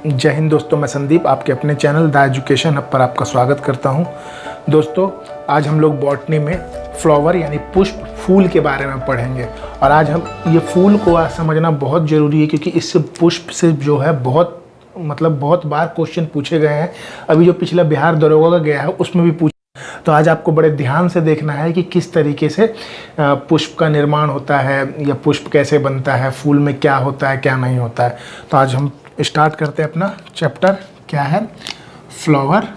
जय हिंद दोस्तों, मैं संदीप आपके अपने चैनल द एजुकेशन हब पर आपका स्वागत करता हूं। दोस्तों, आज हम लोग बॉटनी में फ्लावर यानी पुष्प फूल के बारे में पढ़ेंगे। और आज हम ये फूल को आज समझना बहुत ज़रूरी है, क्योंकि इससे पुष्प से जो है बहुत बार क्वेश्चन पूछे गए हैं। अभी जो पिछला बिहार दरोगा का गया है उसमें भी पूछे। तो आज आपको बड़े ध्यान से देखना है कि किस तरीके से पुष्प का निर्माण होता है या पुष्प कैसे बनता है, फूल में क्या होता है क्या नहीं होता है। तो आज हम स्टार्ट करते हैं अपना चैप्टर। क्या है? फ्लावर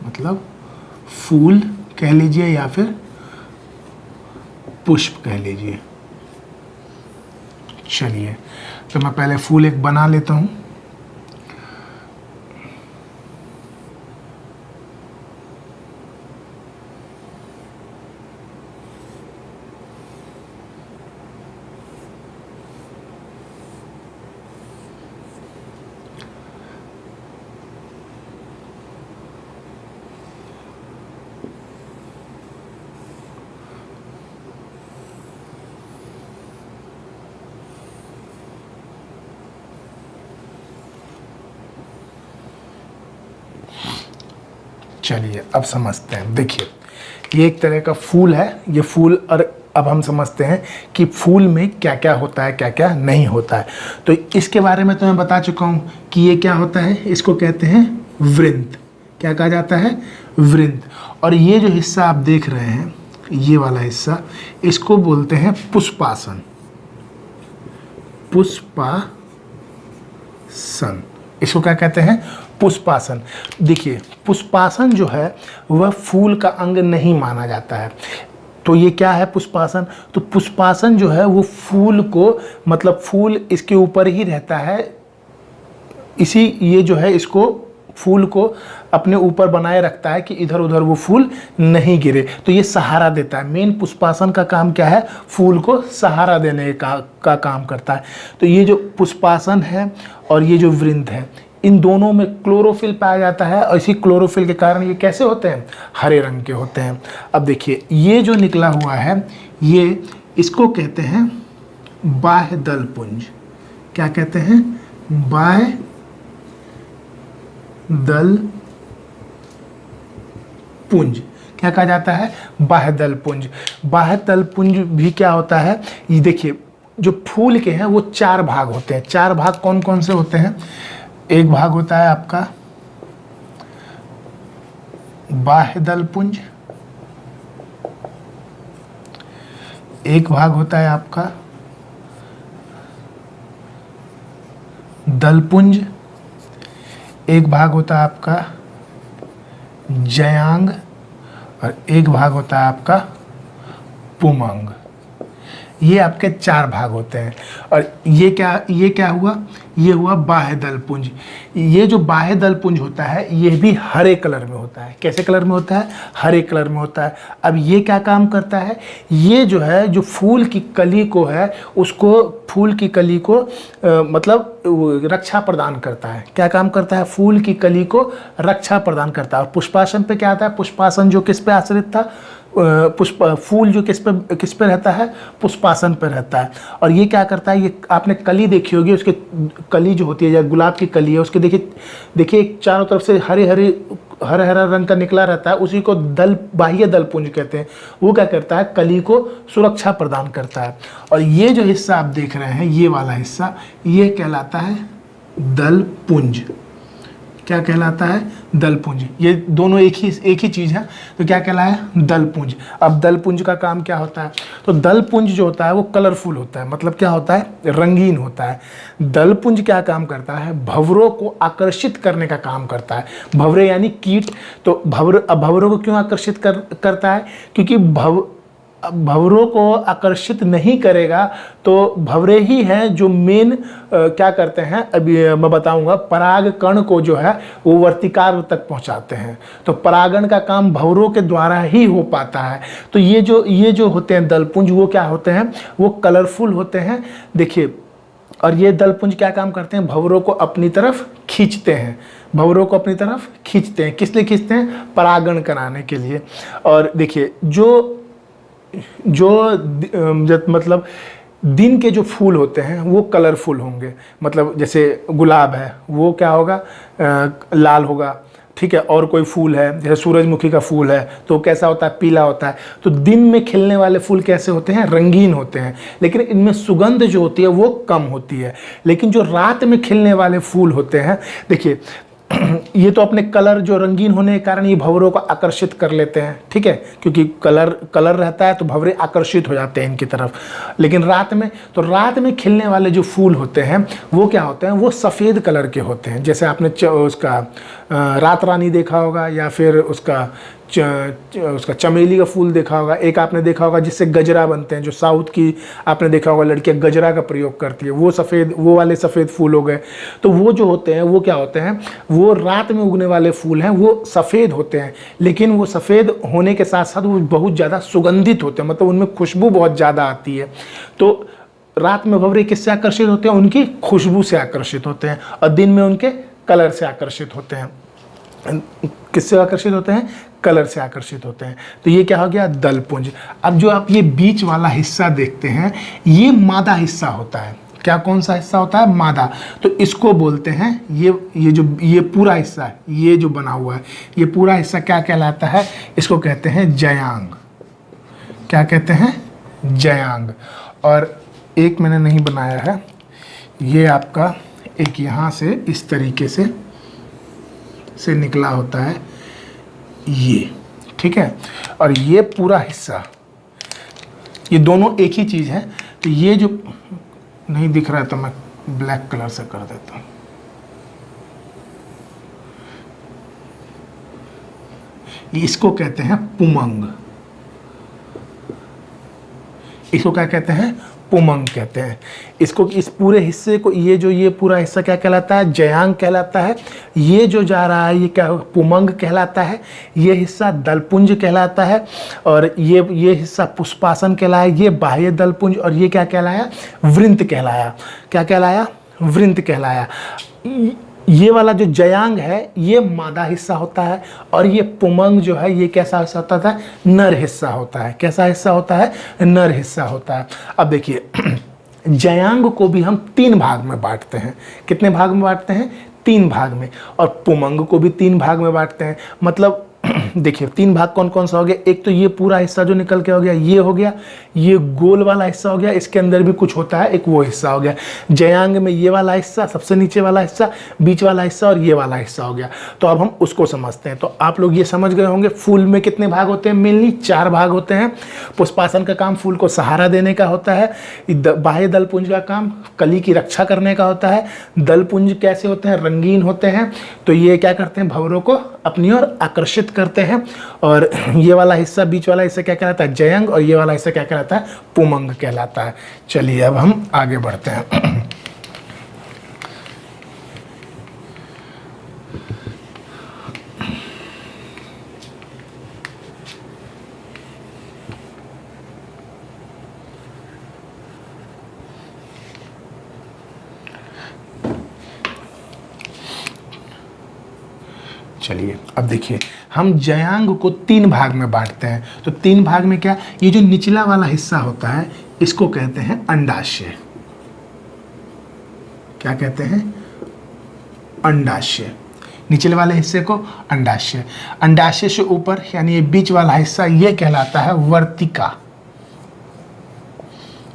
मतलब फूल कह लीजिए या फिर पुष्प कह लीजिए। चलिए, तो मैं पहले फूल एक बना लेता हूँ। चलिए अब समझते हैं। देखिए, ये एक तरह का फूल है, ये फूल। और अब हम समझते हैं कि फूल में क्या क्या होता है क्या क्या नहीं होता है। तो इसके बारे में तो मैं बता चुका हूँ कि ये क्या होता है। इसको कहते हैं वृंत। क्या कहा जाता है? वृंत। और ये जो हिस्सा आप देख रहे हैं, ये वाला हिस्सा, इसको बोलते हैं पुष्पासन। पुष्पासन, इसको क्या कहते हैं? पुष्पासन। देखिए, पुष्पासन जो है वह फूल का अंग नहीं माना जाता है। तो ये क्या है पुष्पासन? तो पुष्पासन जो है वो फूल को, मतलब फूल इसके ऊपर ही रहता है। ये जो है इसको, फूल को अपने ऊपर बनाए रखता है कि इधर उधर वो फूल नहीं गिरे। तो ये सहारा देता है। मेन पुष्पासन का काम क्या है? फूल को सहारा देने का काम करता है। तो ये जो पुष्पासन है और ये जो वृंत है, इन दोनों में क्लोरोफिल पाया जाता है। और इसी क्लोरोफिल के कारण ये कैसे होते हैं? हरे रंग के होते हैं। अब देखिए, ये जो निकला हुआ है, ये इसको कहते हैं बाह्य दल पुंज। क्या कहते हैं? बाह्य दल पुंज। क्या कहा जाता है? बाह्य दल पुंज। बाह्य दल पुंज भी क्या होता है? ये देखिए, जो फूल के हैं वो 4 भाग होते हैं। 4 भाग कौन कौन से होते हैं? एक भाग होता है आपका बाह्य दल पुंज, एक भाग होता है आपका दल पुंज, एक भाग होता है आपका जयांग, और एक भाग होता है आपका पुमंग। ये आपके 4 भाग होते हैं। और ये क्या हुआ? ये हुआ बाह्य दल पुंज। ये जो बाह्य दल पुंज होता है ये भी हरे कलर में होता है। कैसे कलर में होता है? हरे कलर में होता है। अब ये क्या काम करता है? ये जो है, जो फूल की कली को है, उसको, फूल की कली को मतलब रक्षा प्रदान करता है। क्या काम करता है? फूल की कली को रक्षा प्रदान करता है। और पुष्पासन पे क्या आता है? पुष्पासन जो किस पे आश्रित था? फूल जो किस पे रहता है? पुष्पासन पे रहता है। और ये क्या करता है? ये आपने कली देखी होगी, उसके कली जो होती है, या गुलाब की कली है, उसके देखिए चारों तरफ से हरा रंग का निकला रहता है। उसी को बाह्य दल पुंज कहते हैं। वो क्या करता है? कली को सुरक्षा प्रदान करता है। और ये जो हिस्सा आप देख रहे हैं, ये वाला हिस्सा, ये कहलाता है दल पुंज। क्या कहलाता है? दल पुंज। ये दोनों एक ही चीज़ है। तो क्या कहलाया? दल पुंज। अब दल पुंज का काम क्या होता है? तो दल पुंज जो होता है वो कलरफुल होता है। मतलब क्या होता है? रंगीन होता है। दल पुंज क्या काम करता है? भंवरों को आकर्षित करने का काम करता है। भंवरे यानी कीट। तो भंवरों को क्यों आकर्षित करता है? क्योंकि भंवरों को आकर्षित नहीं करेगा तो भंवरे ही हैं जो मेन क्या करते हैं, अभी मैं बताऊंगा। पराग कण को जो है वो वर्तिकार तक पहुंचाते हैं। तो परागण का काम भंवरों के द्वारा ही हो पाता है। तो ये जो होते हैं दलपुंज, वो क्या होते हैं? वो कलरफुल होते हैं। देखिए, और ये दलपुंज क्या काम करते हैं? भंवरों को अपनी तरफ खींचते हैं। भंवरों को अपनी तरफ खींचते हैं। किस लिए खींचते हैं? परागण कराने के लिए। और देखिए, जो मतलब दिन के जो फूल होते हैं वो कलरफुल होंगे, मतलब जैसे गुलाब है वो क्या होगा, लाल होगा, ठीक है। और कोई फूल है जैसे सूरजमुखी का फूल है तो कैसा होता है, पीला होता है। तो दिन में खिलने वाले फूल कैसे होते हैं, रंगीन होते हैं, लेकिन इनमें सुगंध जो होती है वो कम होती है। लेकिन जो रात में खिलने वाले फूल होते हैं, देखिए ये तो अपने कलर जो रंगीन होने के कारण ये भंवरों को आकर्षित कर लेते हैं, ठीक है, क्योंकि कलर रहता है तो भंवरे आकर्षित हो जाते हैं इनकी तरफ। लेकिन रात में खिलने वाले जो फूल होते हैं वो क्या होते हैं, वो सफ़ेद कलर के होते हैं। जैसे आपने उसका रात रानी देखा होगा, या फिर उसका चमेली का फूल देखा होगा। एक आपने देखा होगा जिससे गजरा बनते हैं, जो साउथ की आपने देखा होगा लड़कियां गजरा का प्रयोग करती है, वो वाले सफ़ेद फूल हो गए। तो वो जो होते हैं वो क्या होते हैं, वो रात में उगने वाले फूल हैं, वो सफ़ेद होते हैं। लेकिन वो सफ़ेद होने के साथ साथ वो बहुत ज़्यादा सुगंधित होते हैं, मतलब उनमें खुशबू बहुत ज़्यादा आती है। तो रात में भंवरे किससे आकर्षित होते हैं, उनकी खुशबू से आकर्षित होते हैं, और दिन में उनके कलर से आकर्षित होते हैं। किससे आकर्षित होते हैं, कलर से आकर्षित होते हैं। तो ये क्या हो गया, दलपुंज। अब जो आप ये बीच वाला हिस्सा देखते हैं ये मादा हिस्सा होता है। क्या, कौन सा हिस्सा होता है, मादा। तो इसको बोलते हैं, ये पूरा हिस्सा है, ये जो बना हुआ है ये पूरा हिस्सा क्या कहलाता है, इसको कहते हैं जयांग। क्या कहते हैं, जयांग। और एक मैंने नहीं बनाया है, ये आपका एक यहाँ से इस तरीके से निकला होता है ये, ठीक है। और ये पूरा हिस्सा, ये दोनों एक ही चीज़ है। तो ये जो नहीं दिख रहा है तो मैं ब्लैक कलर से कर देता हूँ। इसको कहते हैं पुमंग। इसको क्या कहते हैं, पुमंग कहते हैं इसको। इस पूरे हिस्से को, ये पूरा हिस्सा क्या कहलाता है, जयांग कहलाता है। ये जो जा रहा है ये क्या, पुमंग कहलाता है। ये हिस्सा दलपुंज कहलाता है। और ये हिस्सा पुष्पासन कहलाया, ये बाह्य दलपुंज। और ये क्या कहलाया, वृंत कहलाया। क्या कहलाया, वृंत कहलाया। ये वाला जो जयांग है ये मादा हिस्सा होता है, और ये पुमंग जो है ये कैसा हिस्सा होता है, नर हिस्सा होता है। कैसा हिस्सा होता है, नर हिस्सा होता है। अब देखिए जयांग को भी हम 3 भाग में बांटते हैं। कितने भाग में बांटते हैं, 3 भाग में। और पुमंग को भी 3 भाग में बांटते हैं। मतलब देखिए 3 भाग कौन कौन सा हो गया, एक तो ये पूरा हिस्सा जो निकल के हो गया, ये हो गया, ये गोल वाला हिस्सा हो गया, इसके अंदर भी कुछ होता है, एक वो हिस्सा हो गया। जयांग में ये वाला हिस्सा, सबसे नीचे वाला हिस्सा, बीच वाला हिस्सा और ये वाला हिस्सा हो गया। तो अब हम उसको समझते हैं। तो आप लोग ये समझ गए होंगे फूल में कितने भाग होते हैं, मेनली 4 भाग होते हैं। पुष्पासन का काम फूल को सहारा देने का होता है। बाह्य दलपुंज का काम कली की रक्षा करने का होता है। दलपुंज कैसे होते हैं, रंगीन होते हैं। तो ये क्या करते हैं, भंवरों को अपनी ओर आकर्षित करते हैं। और ये वाला हिस्सा, बीच वाला हिस्सा क्या कहलाता है, जयंग। और ये वाला हिस्सा क्या कहलाता है, पुमंग कहलाता है। चलिए अब हम आगे बढ़ते हैं। चलिए अब देखिए हम जयांग को 3 भाग में बांटते हैं। तो 3 भाग में क्या, ये जो निचला वाला हिस्सा होता है इसको कहते हैं अंडाशय। क्या कहते हैं, अंडाशय। निचले वाले हिस्से को अंडाशय। अंडाशय से ऊपर यानी ये बीच वाला हिस्सा ये कहलाता है वर्तिका।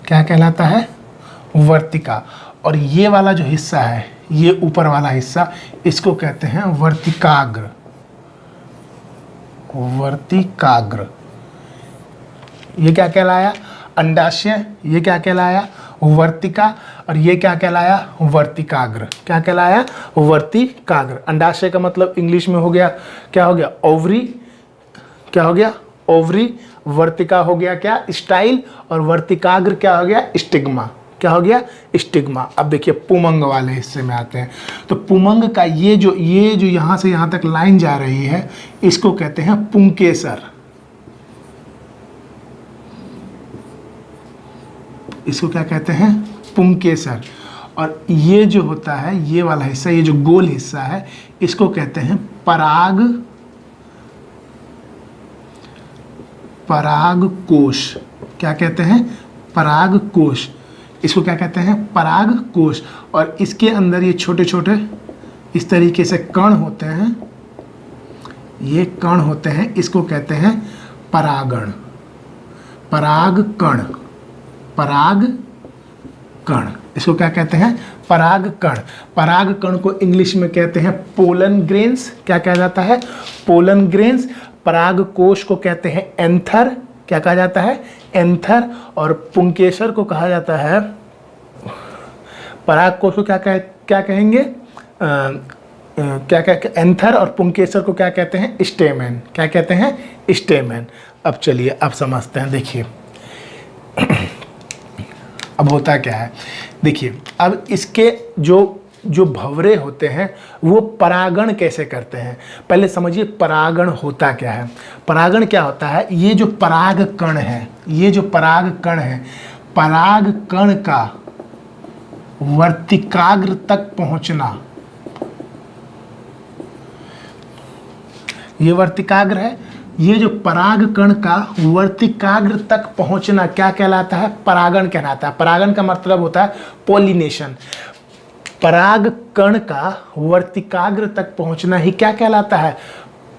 क्या कहलाता है, वर्तिका। और ये वाला जो हिस्सा है, ये ऊपर वाला हिस्सा, इसको कहते हैं वर्तिकाग्र। वर्तिकाग्र। ये क्या कहलाया, अंडाशय। ये क्या कहलाया, वर्तिका। और ये क्या कहलाया, वर्तिकाग्र। क्या कहलाया, वर्तिकाग्र। अंडाशय का मतलब इंग्लिश में हो गया, क्या हो गया, ओवरी। क्या हो गया, ओवरी। वर्तिका हो गया क्या, स्टाइल। और वर्तिकाग्र क्या हो गया, स्टिग्मा। क्या हो गया, स्टिग्मा। अब देखिए पुमंग वाले हिस्से में आते हैं। तो पुमंग का ये जो यहाँ से यहाँ तक लाइन जा रही है इसको कहते हैं पुंकेसर। इसको क्या कहते हैं, पुंकेसर। और ये जो होता है, ये वाला हिस्सा, ये जो गोल हिस्सा है इसको कहते हैं पराग कोश। क्या कहते हैं, पराग कोश। इसको क्या कहते हैं? परागकोश। और इसके अंदर ये छोटे छोटे इस तरीके से कण होते हैं, ये कण होते हैं, इसको कहते हैं परागण, परागकण, परागकण, इसको क्या कहते हैं? परागकण। परागकण को इंग्लिश में कहते हैं पोलन ग्रेन्स। क्या कहा जाता है? Pollen grains. परागकोश को कहते हैं एंथर। क्या कहा जाता है? एंथर। और पुंकेसर को कहा जाता है, परागकोश को क्या कहेंगे? एंथर। और पुंकेसर को क्या कहते हैं? स्टेमेन। क्या कहते हैं? स्टेमेन। अब चलिए अब समझते हैं। देखिए अब होता क्या है, देखिए अब इसके जो भंवरे होते हैं वो परागण कैसे करते हैं, पहले समझिए परागण होता क्या है। परागण क्या होता है? ये जो पराग कण है, ये जो पराग कण है, पराग कण का वर्तिकाग्र तक पहुंचना, ये वर्तिकाग्र है, ये जो पराग कण का वर्तिकाग्र तक पहुंचना क्या कहलाता है? परागण कहलाता है। परागण का मतलब होता है पॉलिनेशन। पराग कण का वर्तिकाग्र तक पहुंचना ही क्या कहलाता है?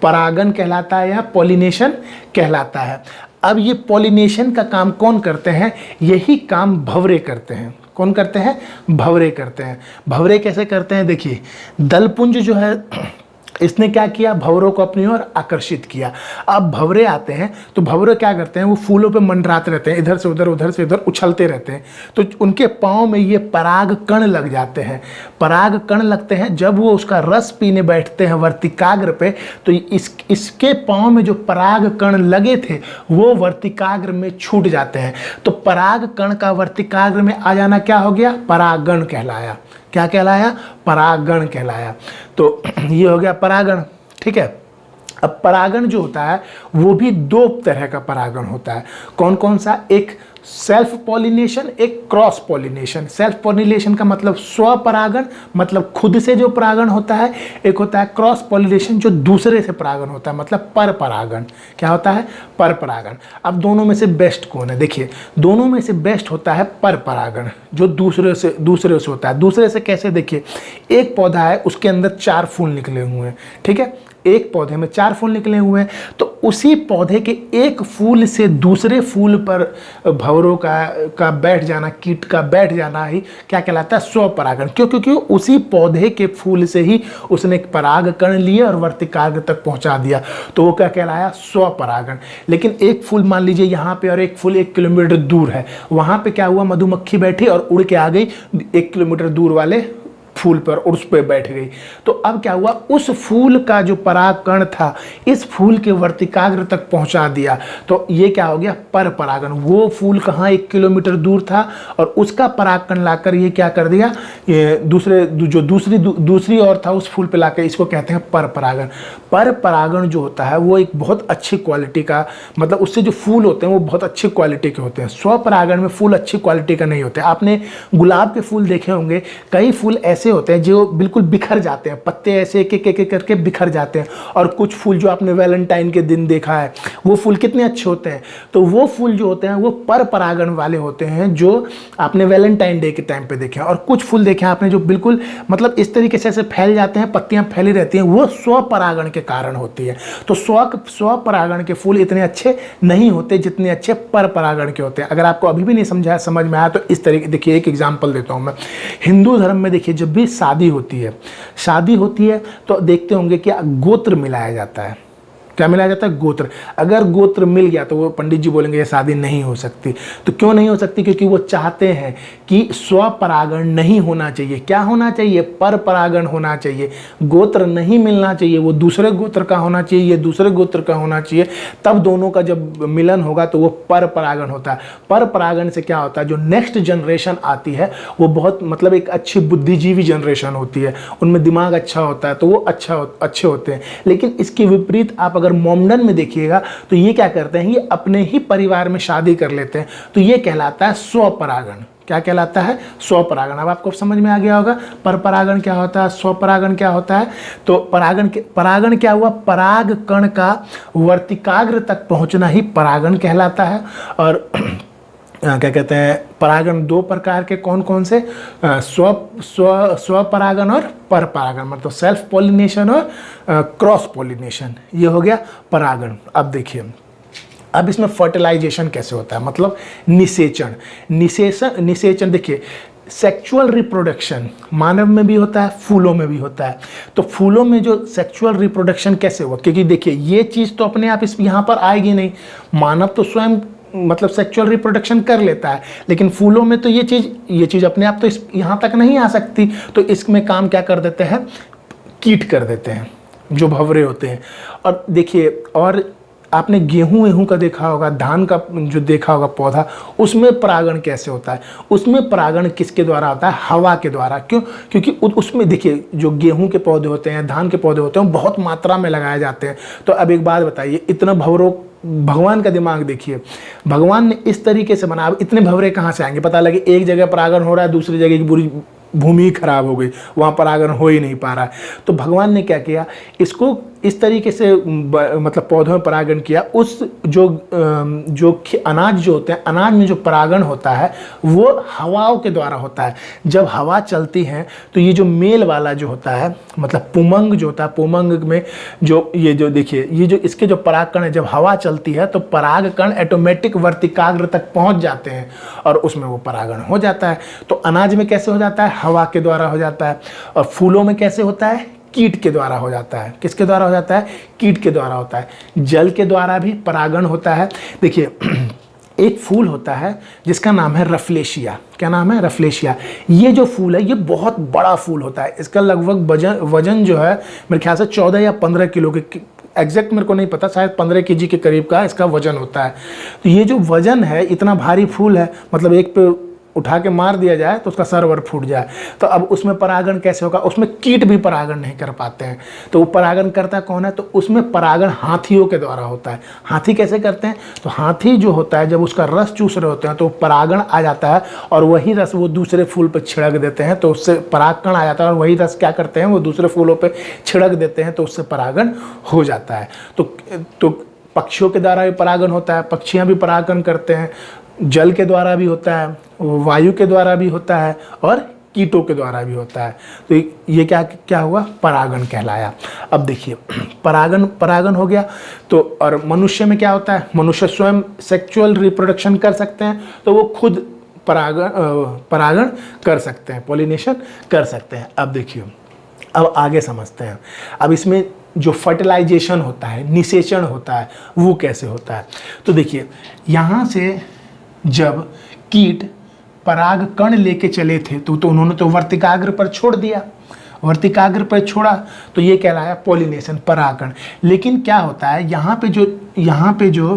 परागण कहलाता है या पॉलिनेशन कहलाता है। अब ये पॉलिनेशन का काम कौन करते हैं? यही काम भंवरे करते हैं। कौन करते हैं? भंवरे करते हैं। भंवरे कैसे करते हैं? देखिए दलपुंज जो है इसने क्या किया? भंवरों को अपनी ओर आकर्षित किया। अब भंवरे आते हैं तो भंवरे क्या करते हैं? वो फूलों पे मंडराते रहते हैं, इधर से उधर, उधर से इधर उछलते रहते हैं। तो उनके पाँव में ये पराग कण लग जाते हैं। पराग कण लगते हैं, जब वो उसका रस पीने बैठते हैं वर्तिकाग्र पे, तो इसके पाँव में जो पराग कण लगे थे वो वर्तिकाग्र में छूट जाते हैं। तो पराग कण का वर्तिकाग्र में आ जाना क्या हो गया? परागण कहलाया। क्या कहलाया? परागण कहलाया। तो ये हो गया परागण। ठीक है। अब परागण जो होता है वो भी दो तरह का परागण होता है। कौन कौन सा? एक सेल्फ पॉलिनेशन, एक क्रॉस पॉलिनेशन। सेल्फ पॉलिनेशन का मतलब स्व परागण, मतलब खुद से जो परागण होता है। एक होता है क्रॉस पॉलिनेशन जो दूसरे से परागण होता है, मतलब पर परागण। क्या होता है? पर परागण। अब दोनों में से बेस्ट कौन है? देखिए दोनों में से बेस्ट होता है पर परागण, जो दूसरे से होता है। दूसरे से कैसे? देखिए एक पौधा है, उसके अंदर 4 फूल निकले हुए हैं। ठीक है, एक पौधे में 4 फूल निकले हुए हैं, तो उसी पौधे के एक फूल से दूसरे फूल पर भंवरों का बैठ जाना, कीट का बैठ जाना ही क्या कहलाता है? स्वपरागण। क्यों? क्योंकि उसी पौधे के फूल से ही उसने पराग कण लिए और वर्तिकाग्र तक पहुंचा दिया, तो वो क्या कहलाया? स्वपरागण। लेकिन एक फूल मान लीजिए यहाँ पे और एक फूल 1 किलोमीटर दूर है, वहां पे क्या हुआ? मधुमक्खी बैठी और उड़ के आ गई 1 किलोमीटर दूर वाले फूल पर और उस पर बैठ गई। तो अब क्या हुआ? उस फूल का जो परागकण था इस फूल के वर्तिकाग्र तक पहुंचा दिया, तो ये क्या हो गया? पर परागण। वो फूल कहाँ? 1 किलोमीटर दूर था और उसका परागकण लाकर ये क्या कर दिया? ये दूसरी ओर था उस फूल पे लाकर, इसको कहते हैं पर परागण। पर परागण जो होता है वो एक बहुत अच्छी क्वालिटी का, मतलब उससे जो फूल होते हैं वो बहुत अच्छी क्वालिटी के होते हैं। स्वपरागण में फूल अच्छी क्वालिटी का नहीं होते। आपने गुलाब के फूल देखे होंगे, कई फूल ऐसे होते हैं जो बिल्कुल बिखर जाते हैं, पत्ते ऐसे एक एक करके बिखर जाते हैं। और कुछ फूल जो आपने वैलेंटाइन के दिन देखा है वो फूल कितने अच्छे होते हैं। तो वो फूल जो होते हैं वो पर परागण वाले होते हैं, जो आपने वैलेंटाइन डे के टाइम पे देखे हैं। और कुछ फूल देखे आपने जो बिल्कुल मतलब इस तरीके से ऐसे फैल जाते हैं, पत्तियां फैली रहती हैं, वो स्वपरागण के कारण होती है। तो स्वपरागण के फूल इतने अच्छे नहीं होते जितने अच्छे पर परागण के होते हैं। अगर आपको अभी भी नहीं समझ में आया तो इस तरीके, देखिए एक एग्जाम्पल देता हूँ मैं। हिंदू धर्म में देखिए जब भी शादी होती है तो देखते होंगे कि गोत्र मिलाया जाता है। क्या मिलाया जाता है? गोत्र। अगर गोत्र मिल गया तो वो पंडित जी बोलेंगे ये शादी नहीं हो सकती। तो क्यों नहीं हो सकती? क्योंकि वो चाहते हैं कि स्वपरागण नहीं होना चाहिए। क्या होना चाहिए? पर परागण होना चाहिए। गोत्र नहीं मिलना चाहिए, वो दूसरे गोत्र का होना चाहिए, ये दूसरे गोत्र का होना चाहिए। तब दोनों का जब मिलन होगा तो वो पर परागण होता है। पर परागण से क्या होता है? जो नेक्स्ट जनरेशन आती है वो बहुत मतलब एक अच्छी बुद्धिजीवी जनरेशन होती है, उनमें दिमाग अच्छा होता है, तो वो अच्छे होते हैं। लेकिन इसके विपरीत आप अगर मोमडन में देखिएगा तो ये क्या करते हैं? ये अपने ही परिवार में शादी कर लेते हैं, तो ये कहलाता है स्वपरागण। क्या कहलाता है? स्वपरागण। अब आपको समझ में आ गया होगा पर परागण क्या होता है, स्वपरागण क्या होता है। तो परागण क्या हुआ? पराग कण का वर्तिकाग्र तक पहुंचना ही परागण कहलाता है। और क्या कहते हैं, परागण दो प्रकार के कौन कौन से, स्व स्व स्वपरागण और पर परागण, मतलब सेल्फ पॉलिनेशन और क्रॉस पॉलिनेशन, ये हो गया परागण। अब देखिए, अब इसमें फर्टिलाइजेशन कैसे होता है, मतलब निषेचन। निषेचन देखिए, सेक्सुअल रिप्रोडक्शन मानव में भी होता है, फूलों में भी होता है। तो फूलों में जो सेक्सुअल रिप्रोडक्शन कैसे हुआ, क्योंकि देखिए ये चीज़ तो अपने आप इस यहाँ पर आएगी नहीं, मानव तो स्वयं मतलब सेक्सुअल रिप्रोडक्शन कर लेता है, लेकिन फूलों में तो ये चीज़ अपने आप तो इस यहाँ तक नहीं आ सकती। तो इसमें काम क्या कर देते हैं, कीट कर देते हैं, जो भंवरे होते हैं। और देखिए, और आपने गेहूं का देखा होगा, धान का जो देखा होगा पौधा, उसमें परागण कैसे होता है, उसमें परागण किसके द्वारा होता है, हवा के द्वारा। क्यों, क्योंकि उसमें देखिए जो गेहूं के पौधे होते हैं, धान के पौधे होते हैं, बहुत मात्रा में लगाए जाते हैं। तो अब एक बात बताइए, इतना भंवरों, भगवान का दिमाग देखिए, भगवान ने इस तरीके से बना, अब इतने भंवरे कहाँ से आएंगे, पता लगे एक जगह परागण हो रहा है, दूसरी जगह की पूरी भूमि खराब हो गई, वहाँ परागण हो ही नहीं पा रहा है। तो भगवान ने क्या किया, इसको इस तरीके से मतलब पौधों में परागण किया। उस जो अनाज जो होते हैं, अनाज में जो परागण होता है वो हवाओं के द्वारा होता है। जब हवा चलती है तो ये जो मेल वाला जो होता है, मतलब पुमंग जो होता है, पुमंग में जो ये जो देखिए, ये जो इसके जो परागकण है, जब हवा चलती है तो परागकण ऑटोमेटिक वर्तिकाग्र तक पहुंच जाते हैं और उसमें वो परागण हो जाता है। तो अनाज में कैसे हो जाता है, हवा के द्वारा हो जाता है। और फूलों में कैसे होता है, कीट के द्वारा हो जाता है। किसके द्वारा हो जाता है, कीट के द्वारा होता है। जल के द्वारा भी परागण होता है। देखिए एक फूल होता है जिसका नाम है रफलेशिया। क्या नाम है, रफलेशिया। ये जो फूल है ये बहुत बड़ा फूल होता है। इसका लगभग वजन जो है मेरे ख्याल से 14 या 15 किलो के, एग्जैक्ट मेरे को नहीं पता, शायद 15 केजी के करीब का इसका वजन होता है। तो ये जो वजन है, इतना भारी फूल है, मतलब एक पे उठा के मार दिया जाए तो उसका सर्वर फूट जाए। तो अब उसमें परागण कैसे होगा, उसमें कीट भी परागण नहीं कर पाते हैं। तो वो परागण करता कौन है, तो उसमें परागण हाथियों के द्वारा होता है। हाथी कैसे करते हैं, तो हाथी जो होता है जब उसका रस चूस रहे होते हैं तो परागण आ जाता है और वही रस वो दूसरे फूल पर छिड़क देते हैं, तो उससे परागकण आ जाता है। और वही रस क्या करते हैं, वो दूसरे फूलों पर छिड़क देते हैं, तो उससे परागण हो जाता है। तो पक्षियों के द्वारा भी परागण होता है, पक्षियाँ भी परागण करते हैं। जल के द्वारा भी होता है, वायु के द्वारा भी होता है और कीटों के द्वारा भी होता है। तो ये क्या हुआ, परागण कहलाया। अब देखिए परागण हो गया। तो और मनुष्य में क्या होता है, मनुष्य स्वयं सेक्सुअल रिप्रोडक्शन कर सकते हैं, तो वो खुद परागण कर सकते हैं, पॉलिनेशन कर सकते हैं। अब देखिए, अब आगे समझते हैं। अब इसमें जो फर्टिलाइजेशन होता है, निषेचन होता है, वो कैसे होता है। तो देखिए, यहाँ से जब कीट पराग कण लेके चले थे तो उन्होंने तो वर्तिकाग्र पर छोड़ दिया, वर्तिकाग्र पर छोड़ा तो ये कहलाया पॉलिनेशन, परागकण। लेकिन क्या होता है, यहाँ पे जो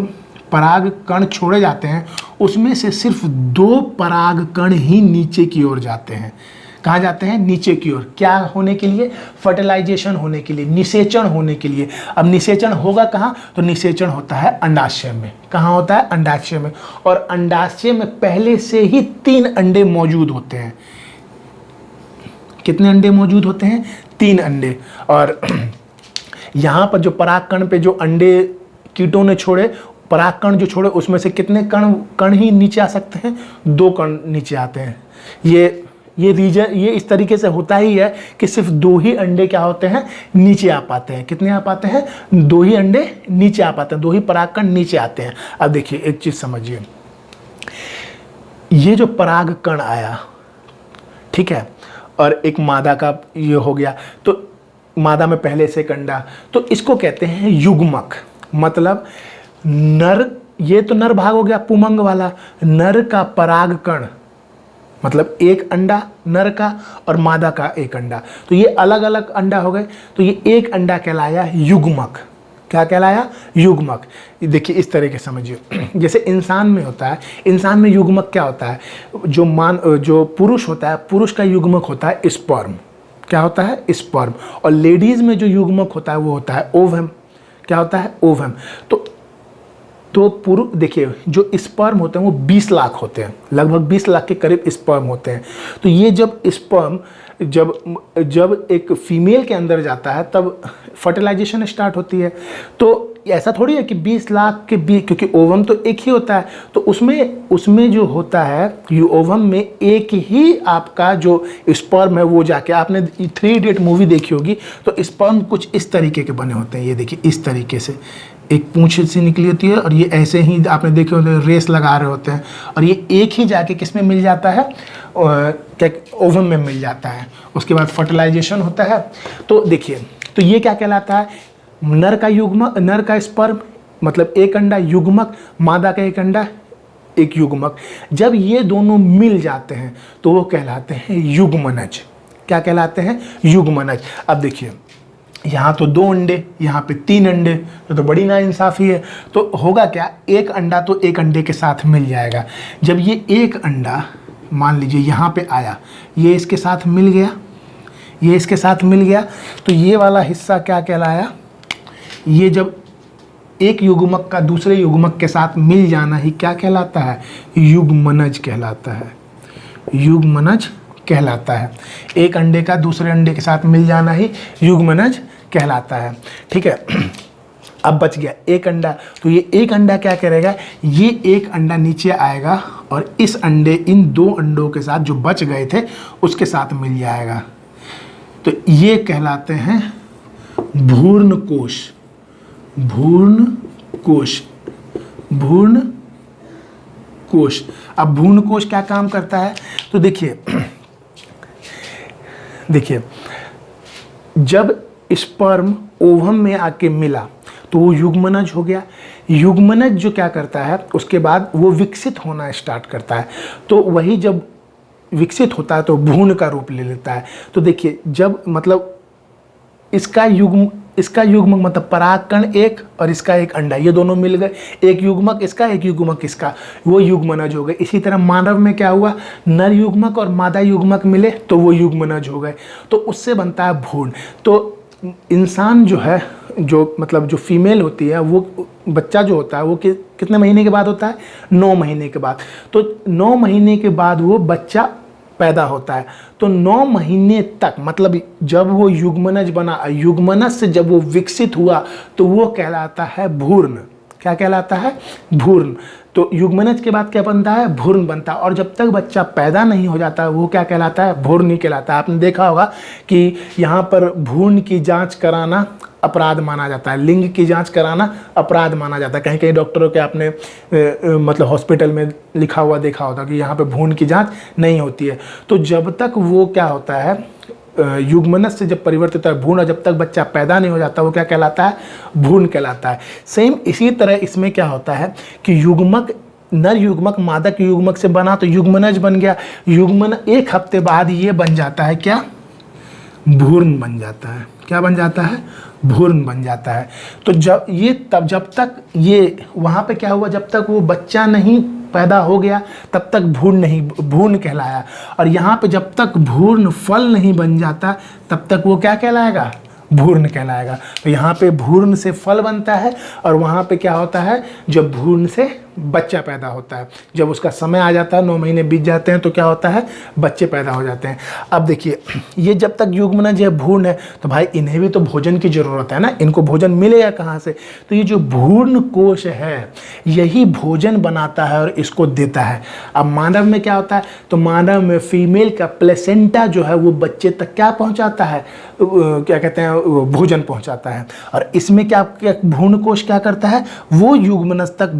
पराग कण छोड़े जाते हैं उसमें से सिर्फ 2 पराग कण ही नीचे की ओर जाते हैं। कहाँ जाते हैं, नीचे की ओर। क्या होने के लिए, फर्टिलाइजेशन होने के लिए, निषेचन होने के लिए। अब निषेचन होगा कहाँ, तो निषेचन होता है अंडाशय में। कहाँ होता है, अंडाशय में। और अंडाशय में पहले से ही 3 अंडे मौजूद होते हैं। कितने अंडे मौजूद होते हैं, 3 अंडे। और यहाँ पर जो परागकण पे जो अंडे कीटों ने छोड़े, परागकण जो छोड़े उसमें से कितने कण ही नीचे आ सकते हैं, 2 कण नीचे आते हैं। ये रीजन ये इस तरीके से होता ही है कि सिर्फ 2 ही अंडे क्या होते हैं, नीचे आ पाते हैं। कितने आ पाते हैं, 2 ही अंडे नीचे आ पाते हैं, 2 ही परागकण नीचे आते हैं। अब देखिए एक चीज समझिए, ये जो परागकण आया, ठीक है, और एक मादा का ये हो गया, तो मादा में पहले से एक अंडा, तो इसको कहते हैं युग्मक। मतलब नर, ये तो नर भाग हो गया पुमंग वाला, नर का परागकण, मतलब एक अंडा नर का और मादा का एक अंडा, तो ये अलग अलग अंडा हो गए, तो ये एक अंडा कहलाया युग्मक। क्या कहलाया, युग्मक। देखिए इस तरह के समझिए, जैसे इंसान में होता है, इंसान में युग्मक क्या होता है, जो पुरुष होता है, पुरुष का युग्मक होता है स्पर्म। क्या होता है, स्पर्म। और लेडीज में जो युग्मक होता है वो होता है ओवम। क्या होता है, ओवम। तो तो पूर्व देखिए जो स्पर्म होते हैं वो 20 लाख होते हैं, लगभग 20 लाख के करीब स्पर्म होते हैं। तो ये जब स्पर्म जब एक फीमेल के अंदर जाता है तब फर्टिलाइजेशन स्टार्ट होती है। तो ऐसा थोड़ी है कि 20 लाख के क्योंकि ओवम तो एक ही होता है, तो उसमें जो होता है ये ओवम में एक ही आपका जो स्पर्म है वो जाके, आपने 3 इडियट मूवी देखी होगी, तो स्पर्म कुछ इस तरीके के बने होते हैं। ये देखिए इस तरीके से एक पूंछ से निकली होती है और ये ऐसे ही आपने देखे होते हैं रेस लगा रहे होते हैं, और ये एक ही जाके किस में मिल जाता है, क्या ओवम में मिल जाता है। उसके बाद फर्टिलाइजेशन होता है। तो देखिए तो ये क्या कहलाता है, नर का स्पर्म मतलब एक अंडा युग्मक, मादा का एक अंडा एक युग्मक। जब ये दोनों मिल जाते हैं तो वो कहलाते हैं युग्मनज। क्या कहलाते हैं, युग्मनज। अब देखिए यहाँ तो 2 अंडे, यहाँ पे 3 अंडे, तो बड़ी नाइंसाफ़ी है। तो होगा क्या, एक अंडा तो एक अंडे के साथ मिल जाएगा। जब ये एक अंडा मान लीजिए यहाँ पे आया, ये इसके साथ मिल गया, ये इसके साथ मिल गया, तो ये वाला हिस्सा क्या कहलाया, ये जब एक युग्मक का दूसरे युग्मक के साथ मिल जाना ही क्या कहलाता है, युग्मनज कहलाता है। युग्मनज कहलाता है। एक अंडे का दूसरे अंडे के साथ मिल जाना ही युग्मनज कहलाता है। ठीक है, अब बच गया एक अंडा, तो ये एक अंडा क्या करेगा, ये एक अंडा नीचे आएगा और इस अंडे इन 2 अंडों के साथ जो बच गए थे उसके साथ मिल जाएगा। तो ये कहलाते हैं भ्रूण कोश। भ्रूण कोश, भ्रूण कोश। अब भ्रूण कोश क्या काम करता है, तो देखिए जब स्पर्म ओवम में आके मिला तो वो युग्मनज हो गया। युग्मनज जो क्या करता है, उसके बाद वो विकसित होना स्टार्ट करता है। तो वही जब विकसित होता है तो भ्रूण का रूप ले लेता है। तो देखिए जब मतलब इसका युग्मक मतलब परागकण एक और इसका एक अंडा, ये दोनों मिल गए, एक युग्मक इसका एक युग्मक इसका, वो युग्मनज हो गए। इसी तरह मानव में क्या हुआ, नर युग्मक और मादा युग्मक मिले तो वो युग्मनज हो गए। तो उससे बनता है भ्रूण। तो इंसान जो है, जो मतलब जो फीमेल होती है, वो बच्चा जो होता है वो कितने महीने के बाद होता है, 9 महीने के बाद। तो 9 महीने के बाद वो बच्चा पैदा होता है। तो 9 महीने तक मतलब जब वो युग्मनज बना, युग्मनज से जब वो विकसित हुआ तो वो कहलाता है भ्रूण। क्या कहलाता है, भ्रूण। तो युग्मनज के बाद क्या बनता है, भ्रूण बनता है। और जब तक बच्चा पैदा नहीं हो जाता वो क्या कहलाता है, भ्रूण नहीं कहलाता। आपने देखा होगा कि यहाँ पर भ्रूण की जांच कराना अपराध माना जाता है, लिंग की जांच कराना अपराध माना जाता है। कहीं कहीं डॉक्टरों के आपने मतलब हॉस्पिटल में लिखा हुआ देखा होता कि यहाँ पे भ्रूण की जांच नहीं होती है। तो जब तक वो क्या होता है, युग्मनज से जब परिवर्तित होता है भ्रूण, और जब तक बच्चा पैदा नहीं हो जाता वो क्या कहलाता है, भ्रूण कहलाता है। सेम इसी तरह इसमें क्या होता है कि युग्मक, नर युग्मक मादक युग्मक से बना तो युग्मनज बन गया। युग्मन 1 हफ्ते बाद ये बन जाता है क्या, भ्रूण बन जाता है। क्या बन जाता है, भ्रूण बन जाता है। तो जब तक ये वहाँ पे क्या हुआ, जब तक वो बच्चा नहीं पैदा हो गया तब तक भ्रूण कहलाया। और यहाँ पे जब तक भ्रूण फल नहीं बन जाता तब तक वो क्या कहलाएगा, भ्रूण कहलाएगा। तो यहाँ पे भ्रूण से फल बनता है और वहाँ पे क्या होता है, जब भ्रूण से बच्चा पैदा होता है। जब उसका समय आ जाता है, 9 महीने बीत जाते हैं, तो क्या होता है, बच्चे पैदा हो जाते हैं। अब देखिए ये जब तक युग्मनज है, भ्रूण है, तो भाई इन्हें भी तो भोजन की ज़रूरत है ना, इनको भोजन मिलेगा कहाँ से। तो ये जो भ्रूण कोश है यही भोजन बनाता है और इसको देता है। अब मानव में क्या होता है, तो मानव में फीमेल का प्लेसेंटा जो है वो बच्चे तक क्या पहुँचाता है, क्या कहते हैं, भोजन पहुँचाता है। और इसमें क्या भ्रूण कोश क्या करता है, वो युग्मनज तक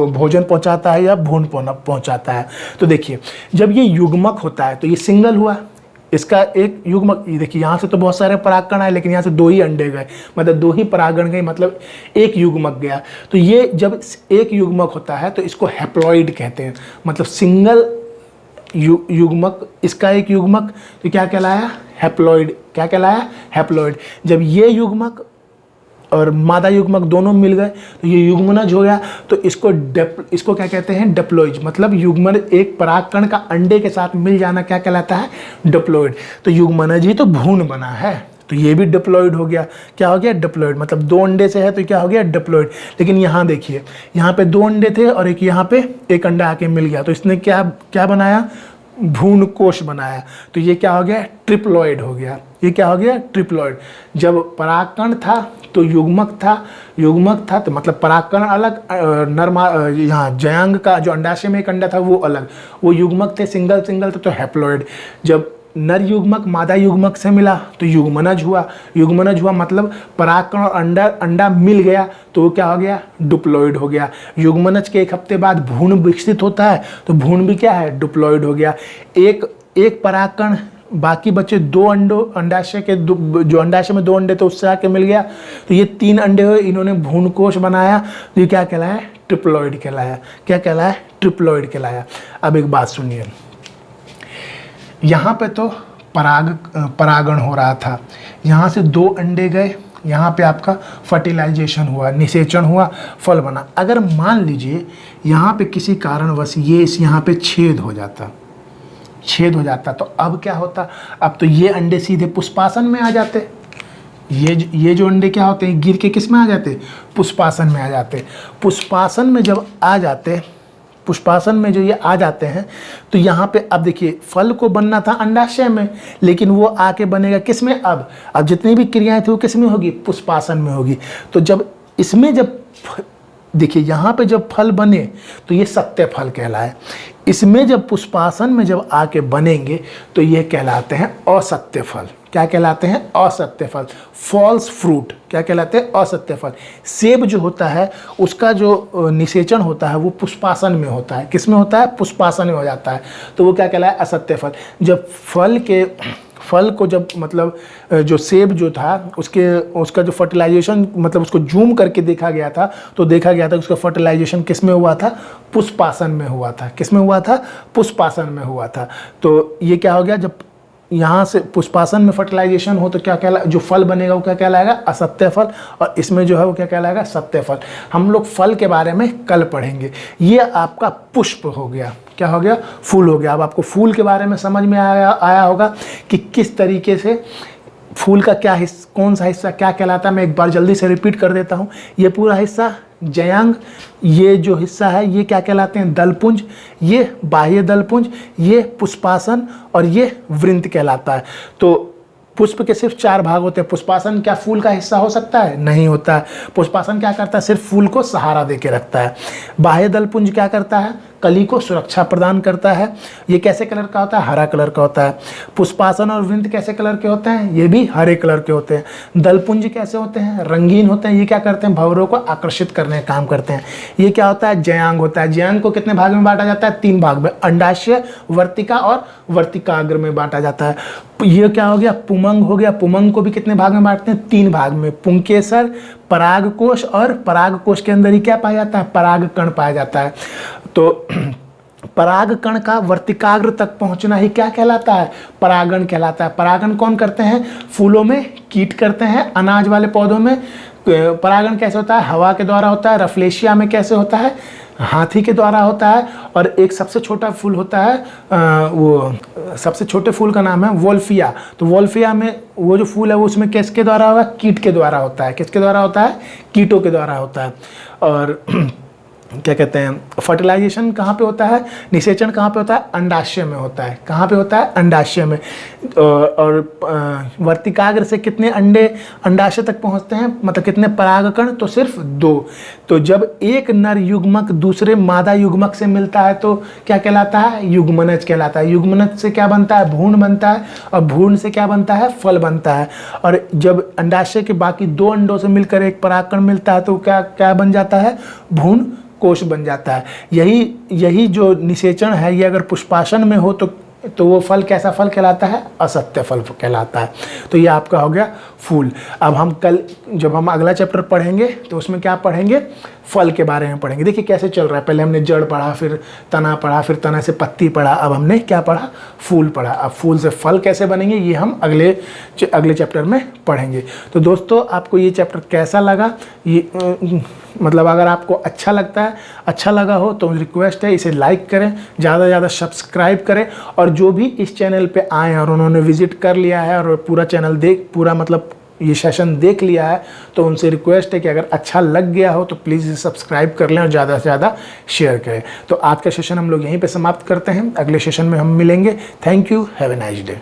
भोजन पहुंचाता है या भ्रूण पहुंचाता है। तो देखिए जब ये युग्मक होता है तो ये सिंगल हुआ, इसका एक युग्मक, देखिए यहाँ से तो बहुत सारे परागकण आए लेकिन यहाँ से 2 ही अंडे गए, मतलब 2 ही परागकण गए, मतलब एक युग्मक गया। तो ये जब एक युग्मक होता है तो इसको हैप्लॉइड कहते हैं, मतलब सिंगल युग्मक, इसका एक युग्मक, तो क्या कहलाया, हैप्लॉइड। क्या कहलाया, हैप्लॉइड। जब ये युग्मक और मादा युग्मक दोनों मिल गए तो ये युग्मनज हो गया। तो इसको क्या कहते हैं, डिप्लॉइड। मतलब युग्मन एक परागकण का अंडे के साथ मिल जाना क्या कहलाता है, डिप्लॉइड। तो युग्मनज ही तो भ्रूण बना है। तो ये भी डिप्लॉइड हो गया। क्या हो गया? डिप्लॉइड, मतलब 2 अंडे से है तो क्या हो गया? डिप्लॉइड। लेकिन यहाँ देखिए, यहाँ पे 2 अंडे थे और एक यहाँ पे एक अंडा आके मिल गया, तो इसने क्या क्या बनाया? भ्रूणकोश बनाया। तो ये क्या हो गया? ट्रिप्लॉइड हो गया। ये क्या हो गया? ट्रिप्लॉइड। जब परागकण था तो युग्मक था तो मतलब परागकण अलग, यहाँ जयांग का जो अंडाशय में एक अंडा था वो अलग, वो युग्मक थे, सिंगल थे तो हैप्लॉइड। जब नर युग्मक मादा युग्मक से मिला तो युग्मनज हुआ मतलब परागकण और अंडा मिल गया तो वो क्या हो गया? डिप्लॉइड हो गया। युग्मनज के 1 हफ्ते बाद भ्रूण विकसित होता है तो भ्रूण भी क्या है? डिप्लॉइड हो गया। एक परागकण बाकी बचे 2 अंडाशय के, जो अंडाशय में 2 अंडे थे उससे आके मिल गया तो ये 3 अंडे हुए, इन्होंने भ्रूणकोश बनाया तो ये क्या कहलाया? ट्रिप्लॉइड कहलाया। क्या कहलाया? ट्रिप्लॉइड कहलाया। अब एक बात सुनिए, यहाँ पे तो परागण हो रहा था, यहाँ से 2 अंडे गए, यहाँ पे आपका फर्टिलाइजेशन हुआ, निषेचन हुआ, फल बना। अगर मान लीजिए यहाँ पे किसी कारणवश यहाँ पे छेद हो जाता तो अब क्या होता? अब तो ये अंडे सीधे पुष्पासन में आ जाते। ये जो अंडे क्या होते हैं? गिर के किस में आ जाते? पुष्पासन में आ जाते। पुष्पासन में जब आ जाते, पुष्पासन में जो ये आ जाते हैं तो यहाँ पे अब देखिए, फल को बनना था अंडाशय में, लेकिन वो आके बनेगा किस में? अब जितनी भी क्रियाएं थी वो किस में होगी? पुष्पासन में होगी। तो जब इसमें देखिए यहाँ पे जब फल बने तो ये सत्य फल कहलाए। इसमें जब पुष्पासन में जब आके बनेंगे तो ये कहलाते हैं असत्य फल। क्या कहलाते हैं? असत्य फल, फॉल्स फ्रूट। क्या कहलाते हैं? असत्य फल। सेब जो होता है उसका जो निषेचन होता है वो पुष्पासन में होता है। किस में होता है? पुष्पासन में हो जाता है, तो वो क्या कहलाए? असत्य फल। जब फल को जब मतलब जो सेब जो था उसका जो फर्टिलाइजेशन, मतलब उसको जूम करके देखा गया था तो देखा गया था उसका फर्टिलाइजेशन किस में हुआ था? पुष्पासन में हुआ था। किस में हुआ था? पुष्पासन में हुआ था। तो ये क्या हो गया? जब यहाँ से पुष्पासन में फर्टिलाइजेशन हो तो क्या कहलाएगा? जो फल बनेगा वो क्या कहलाएगा? असत्य फल। और इसमें जो है वो क्या कहलाएगा? सत्य फल। हम लोग फल के बारे में कल पढ़ेंगे। ये आपका पुष्प हो गया। क्या हो गया? फूल हो गया। अब आपको फूल के बारे में समझ में आया होगा कि किस तरीके से फूल का क्या हिस्सा, कौन सा हिस्सा क्या कहलाता है। मैं एक बार जल्दी से रिपीट कर देता हूँ। ये पूरा हिस्सा जयांग, ये जो हिस्सा है ये क्या कहलाते हैं? दलपुंज, ये बाह्य दलपुंज, ये पुष्पासन और ये वृंत कहलाता है। तो पुष्प के सिर्फ 4 भाग होते हैं। पुष्पासन क्या फूल का हिस्सा हो सकता है? नहीं होता है। पुष्पासन क्या करता है? सिर्फ फूल को सहारा देके रखता है। बाह्य दलपुंज क्या करता है? कली को सुरक्षा प्रदान करता है। ये कैसे कलर का होता है? हरा कलर का होता है। पुष्पासन और वृंत कैसे कलर के होते हैं? ये भी हरे कलर के होते हैं। दलपुंज कैसे होते हैं? रंगीन होते हैं। ये क्या करते हैं? भंवरों को आकर्षित करने का काम करते हैं। ये क्या होता है? जयांग होता है। जयांग को कितने भाग में बांटा जाता है? 3 भाग में, अंडाशय, वर्तिका और वर्तिकाग्र में बांटा जाता है। ये क्या हो गया? पुमंग हो गया। पुमंग को भी कितने भाग में बांटते हैं? 3 भाग में, पुंकेसर, परागकोश और परागकोश के अंदर ही क्या पाया जाता है? परागकण पाया जाता है। तो परागकण का वर्तिकाग्र तक पहुंचना ही क्या कहलाता है? परागण कहलाता है। परागण कौन करते हैं? फूलों में कीट करते हैं। अनाज वाले पौधों में परागण कैसे होता है? हवा के द्वारा होता है। रफलेशिया में कैसे होता है? हाथी के द्वारा होता है। और एक सबसे छोटा फूल होता है, वो सबसे छोटे फूल का नाम है वोल्फिया। तो वोल्फिया में वो जो फूल है वो उसमें किसके द्वारा होगा? कीट के द्वारा होता है। किसके द्वारा होता है? कीटों के द्वारा होता है। और क्या कहते हैं? फर्टिलाइजेशन कहाँ पे होता है? निषेचन कहाँ पे होता है? अंडाशय में होता है। कहाँ पे होता है? अंडाशय में। और वर्तिकाग्र से कितने अंडे अंडाशय तक पहुँचते हैं? मतलब कितने परागकण? तो सिर्फ 2। तो जब एक नर युग्मक दूसरे मादा युग्मक से मिलता है तो क्या कहलाता है? युग्मनज कहलाता है। युग्मनज से क्या बनता है? भ्रूण बनता है। और भ्रूण से क्या बनता है? फल बनता है। और जब अंडाशय के बाकी 2 अंडों से मिलकर एक परागकण मिलता है तो क्या बन जाता है? भ्रूण कोश बन जाता है। यही जो निषेचन है ये अगर पुष्पासन में हो तो वो फल कैसा फल कहलाता है? असत्य फल कहलाता है। तो ये आपका हो गया फूल। अब हम कल जब हम अगला चैप्टर पढ़ेंगे तो उसमें क्या पढ़ेंगे? फल के बारे में पढ़ेंगे। देखिए कैसे चल रहा है। पहले हमने जड़ पढ़ा, फिर तना पढ़ा, फिर तना से पत्ती पढ़ा, अब हमने क्या पढ़ा? फूल पढ़ा। अब फूल से फल कैसे बनेंगे ये हम अगले चैप्टर में पढ़ेंगे। तो दोस्तों आपको ये चैप्टर कैसा लगा? ये मतलब अगर आपको अच्छा लगता है, अच्छा लगा हो तो रिक्वेस्ट है इसे लाइक करें, ज़्यादा से ज़्यादा सब्सक्राइब करें। और जो भी इस चैनल पे आए हैं और उन्होंने विजिट कर लिया है और पूरा चैनल पूरा मतलब ये सेशन देख लिया है, तो उनसे रिक्वेस्ट है कि अगर अच्छा लग गया हो तो प्लीज़ इसे सब्सक्राइब कर लें और ज़्यादा से ज़्यादा शेयर करें। तो आज का सेशन हम लोग यहीं पे समाप्त करते हैं, अगले सेशन में हम मिलेंगे। Thank you, have a nice day.